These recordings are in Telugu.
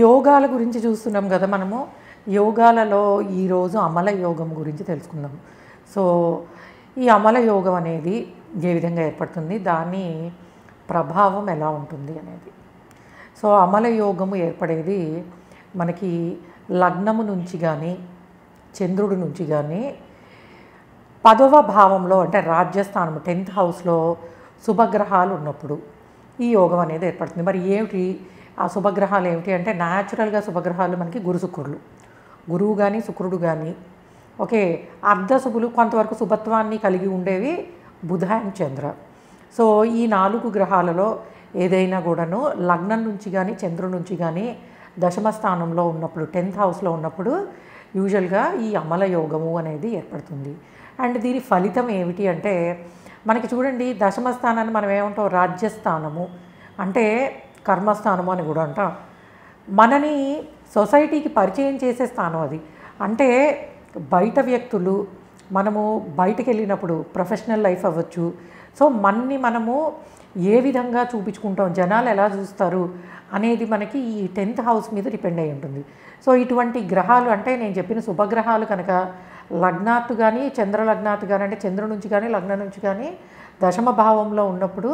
యోగాల గురించి చూస్తున్నాం కదా మనము. యోగాలలో ఈరోజు అమల యోగం గురించి తెలుసుకుందాం. సో ఈ అమల యోగం అనేది ఏ విధంగా ఏర్పడుతుంది, దాని ప్రభావం ఎలా ఉంటుంది అనేది. సో అమల యోగము ఏర్పడేది మనకి లగ్నము నుంచి కానీ చంద్రుడి నుంచి కానీ 10వ భావంలో అంటే రాజ్యస్థానం 10th హౌస్లో శుభగ్రహాలు ఉన్నప్పుడు ఈ యోగం అనేది ఏర్పడుతుంది. మరి ఏమిటి ఆ శుభగ్రహాలు ఏమిటి అంటే, న్యాచురల్గా శుభగ్రహాలు మనకి శుక్రులు, గురువు కానీ శుక్రుడు కానీ, ఓకే, అర్ధశుభులు కొంతవరకు శుభత్వాన్ని కలిగి ఉండేవి బుధ అండ్ చంద్ర. సో ఈ 4 గ్రహాలలో ఏదైనా కూడాను లగ్నం నుంచి కానీ చంద్రుడి నుంచి కానీ దశమ స్థానంలో ఉన్నప్పుడు 10th హౌస్లో ఉన్నప్పుడు యూజువల్గా ఈ అమల యోగము అనేది ఏర్పడుతుంది. అండ్ దీని ఫలితం ఏమిటి అంటే, మనకి చూడండి దశమ స్థానాన్ని మనం ఏమంటాం, రాజ్యస్థానము అంటే కర్మస్థానము అని కూడా అంటాం. మనని సొసైటీకి పరిచయం చేసే స్థానం అది. అంటే బయట వ్యక్తులు మనము బయటకు వెళ్ళినప్పుడు ప్రొఫెషనల్ లైఫ్ అవ్వచ్చు, సో మనము ఏ విధంగా చూపించుకుంటాం, జనాలు ఎలా చూస్తారు అనేది మనకి ఈ 10th హౌస్ మీద డిపెండ్ అయి ఉంటుంది. సో ఇటువంటి గ్రహాలు అంటే నేను చెప్పిన శుభగ్రహాలు కనుక లగ్నాత్తు కానీ చంద్ర లగ్నాత్తు కానీ అంటే చంద్రుడి నుంచి కానీ లగ్నం నుంచి కానీ దశమ భావంలో ఉన్నప్పుడు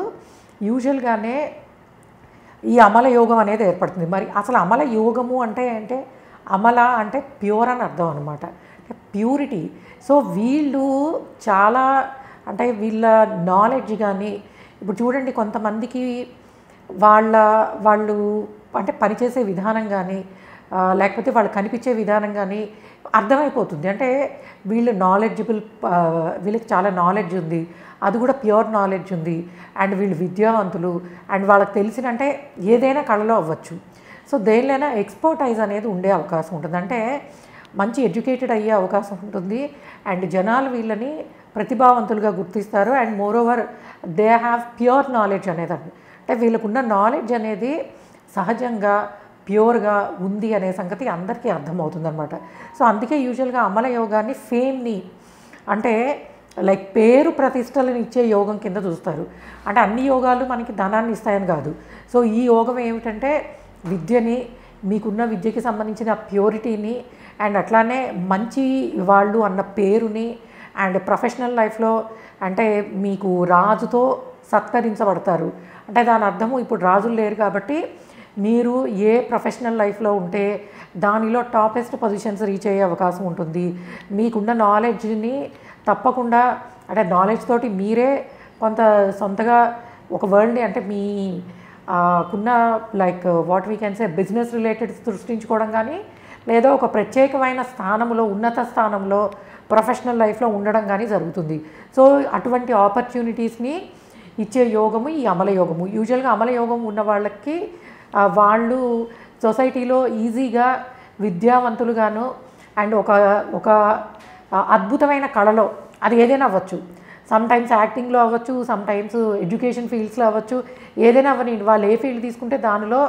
యూజువల్గానే ఈ అమల యోగం అనేది ఏర్పడుతుంది. మరి అసలు అమల యోగము అంటే అమల అంటే ప్యూర్ అని అర్థం అనమాట, అంటే ప్యూరిటీ. సో వీళ్ళు చాలా అంటే వీళ్ళ నాలెడ్జ్ కానీ, ఇప్పుడు చూడండి కొంతమందికి వాళ్ళు అంటే పనిచేసే విధానం కానీ లేకపోతే వాళ్ళు కనిపించే విధానం కానీ అర్థమైపోతుంది. అంటే వీళ్ళు నాలెడ్జబుల్, వీళ్ళకి చాలా నాలెడ్జ్ ఉంది, అది కూడా ప్యూర్ నాలెడ్జ్ ఉంది, అండ్ వీళ్ళు విద్యావంతులు, అండ్ వాళ్ళకి తెలిసిన అంటే ఏదైనా కళలో అవ్వచ్చు. సో దేనిలైనా ఎక్స్పర్టైజ్ అనేది ఉండే అవకాశం ఉంటుంది, అంటే మంచి ఎడ్యుకేటెడ్ అయ్యే అవకాశం ఉంటుంది. అండ్ జనాలు వీళ్ళని ప్రతిభావంతులుగా గుర్తిస్తారు. And moreover they have pure knowledge అనేది, అంటే వీళ్ళకున్న నాలెడ్జ్ అనేది సహజంగా ప్యూర్గా ఉంది అనే సంగతి అందరికీ అర్థమవుతుంది అనమాట. సో అందుకే యూజువల్గా అమల యోగాన్ని ఫేమ్ని అంటే లైక్ పేరు ప్రతిష్టలను ఇచ్చే యోగం కింద చూస్తారు. అంటే అన్ని యోగాలు మనకి ధనాన్ని ఇస్తాయని కాదు. సో ఈ యోగం ఏమిటంటే విద్యని, మీకున్న విద్యకి సంబంధించిన ప్యూరిటీని, అండ్ అట్లానే మంచి వాళ్ళు అన్న పేరుని, అండ్ ప్రొఫెషనల్ లైఫ్లో అంటే మీకు రాజుతో సత్కరించబడతారు. అంటే దాని అర్థము ఇప్పుడు రాజులు లేరు కాబట్టి మీరు ఏ ప్రొఫెషనల్ లైఫ్లో ఉంటే దానిలో టాపెస్ట్ పొజిషన్స్ రీచ్ అయ్యే అవకాశం ఉంటుంది. మీకున్న నాలెడ్జ్ని తప్పకుండా అంటే నాలెడ్జ్ తోటి మీరే కొంత సొంతగా ఒక వరల్డ్ని అంటే మీకున్న like what we can say business related సృష్టించుకోవడం కానీ, లేదా ఒక ప్రత్యేకమైన స్థానంలో ఉన్నత స్థానంలో ప్రొఫెషనల్ లైఫ్లో ఉండడం కానీ జరుగుతుంది. సో అటువంటి ఆపర్చునిటీస్ని ఇచ్చే యోగము ఈ అమల యోగము. యూజువల్గా అమల యోగం ఉన్న వాళ్ళకి వాళ్ళు సొసైటీలో ఈజీగా విద్యావంతులుగాను అండ్ ఒక అద్భుతమైన కళలో, అది ఏదైనా అవ్వచ్చు, సమ్టైమ్స్ యాక్టింగ్లో అవ్వచ్చు, సమ్టైమ్స్ ఎడ్యుకేషన్ ఫీల్డ్స్లో అవ్వచ్చు, ఏదైనా అవ్వని వాళ్ళు ఏ ఫీల్డ్ తీసుకుంటే దానిలో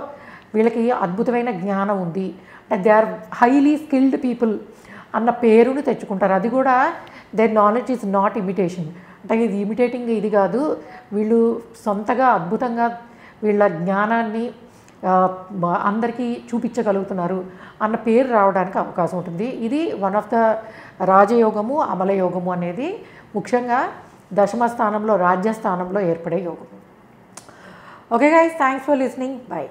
వీళ్ళకి అద్భుతమైన జ్ఞానం ఉంది, అంటే they are highly skilled people అన్న పేరుని తెచ్చుకుంటారు. అది కూడా their knowledge is not imitation, అంటే ఇది ఇమిటేటింగ్ ఇది కాదు, వీళ్ళు సొంతగా అద్భుతంగా వీళ్ళ జ్ఞానాన్ని అందరికీ చూపించగలుగుతున్నారు అన్న పేరు రావడానికి అవకాశం ఉంటుంది. ఇది వన్ ఆఫ్ ద రాజయోగము అమల యోగము అనేది ముఖ్యంగా దశమ స్థానంలో రాజ్యస్థానంలో ఏర్పడే యోగము. Okay guys, thanks for listening, by.